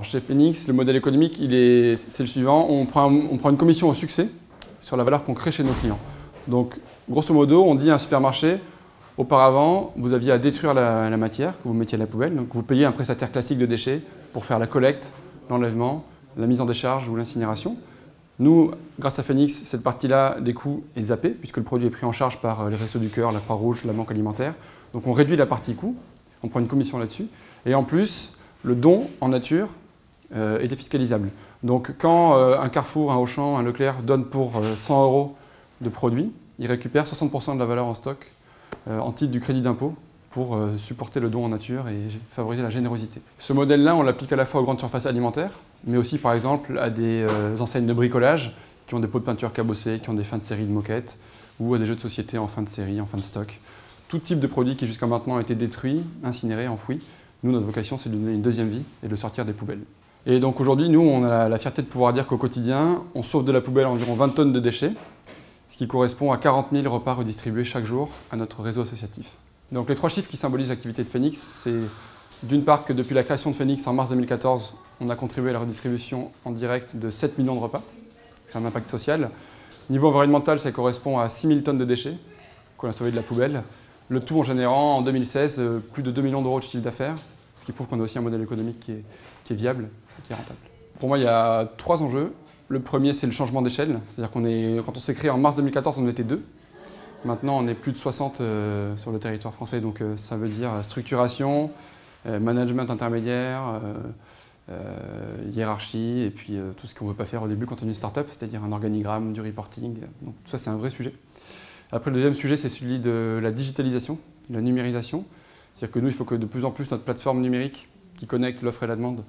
Chez Phoenix, le modèle économique, c'est le suivant. On prend une commission au succès sur la valeur qu'on crée chez nos clients. Donc, grosso modo, on dit à un supermarché, auparavant, vous aviez à détruire la matière que vous mettiez à la poubelle. Donc, vous payez un prestataire classique de déchets pour faire la collecte, l'enlèvement, la mise en décharge ou l'incinération. Nous, grâce à Phoenix, cette partie-là des coûts est zappée, puisque le produit est pris en charge par les Restos du Cœur, la Croix-Rouge, la Banque alimentaire. Donc, on réduit la partie coût, on prend une commission là-dessus. Et en plus, le don en nature est défiscalisable. Donc quand un Carrefour, un Auchan, un Leclerc donne pour 100 € de produits, il récupère 60% de la valeur en stock en titre du crédit d'impôt pour supporter le don en nature et favoriser la générosité. Ce modèle-là, on l'applique à la fois aux grandes surfaces alimentaires, mais aussi par exemple à des enseignes de bricolage qui ont des pots de peinture cabossés, qui ont des fins de série de moquettes, ou à des jeux de société en fin de série, en fin de stock. Tout type de produit qui jusqu'à maintenant a été détruit, incinéré, enfoui. Nous, notre vocation, c'est de lui donner une deuxième vie et de le sortir des poubelles. Et donc aujourd'hui, nous, on a la fierté de pouvoir dire qu'au quotidien, on sauve de la poubelle environ 20 tonnes de déchets, ce qui correspond à 40 000 repas redistribués chaque jour à notre réseau associatif. Donc les trois chiffres qui symbolisent l'activité de Phoenix, c'est d'une part que depuis la création de Phoenix en mars 2014, on a contribué à la redistribution en direct de 7 millions de repas. C'est un impact social. Niveau environnemental, ça correspond à 6 000 tonnes de déchets qu'on a sauvés de la poubelle. Le tout en générant en 2016 plus de 2 millions d'euros de chiffre d'affaires, ce qui prouve qu'on a aussi un modèle économique qui est viable et qui est rentable. Pour moi, il y a 3 enjeux. Le premier, c'est le changement d'échelle. C'est-à-dire quand on s'est créé en mars 2014, on était 2. Maintenant, on est plus de 60 sur le territoire français. Donc ça veut dire structuration, management intermédiaire, hiérarchie, et puis tout ce qu'on ne veut pas faire au début quand on est une start-up, c'est-à-dire un organigramme, du reporting. Donc tout ça, c'est un vrai sujet. Après, le deuxième sujet, c'est celui de la digitalisation, de la numérisation. C'est-à-dire que nous, il faut que de plus en plus notre plateforme numérique qui connecte l'offre et la demande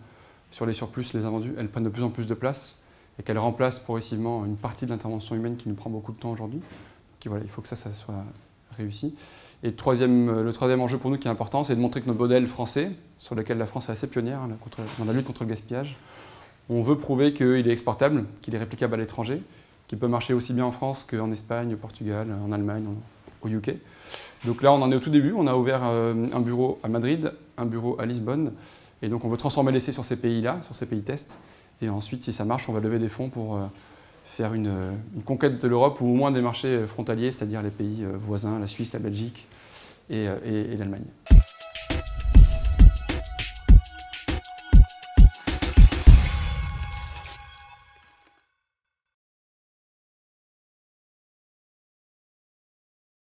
sur les surplus, les invendus, elle prenne de plus en plus de place et qu'elle remplace progressivement une partie de l'intervention humaine qui nous prend beaucoup de temps aujourd'hui. Voilà, il faut que ça soit réussi. Et le troisième enjeu pour nous qui est important, c'est de montrer que notre modèle français, sur lequel la France est assez pionnière dans la lutte contre le gaspillage, on veut prouver qu'il est exportable, qu'il est réplicable à l'étranger, qu'il peut marcher aussi bien en France qu'en Espagne, au Portugal, en Allemagne, au UK. Donc là, on en est au tout début. On a ouvert un bureau à Madrid, un bureau à Lisbonne. Et donc, on veut transformer l'essai sur ces pays-là, sur ces pays tests. Et ensuite, si ça marche, on va lever des fonds pour faire une conquête de l'Europe ou au moins des marchés frontaliers, c'est-à-dire les pays voisins, la Suisse, la Belgique et l'Allemagne.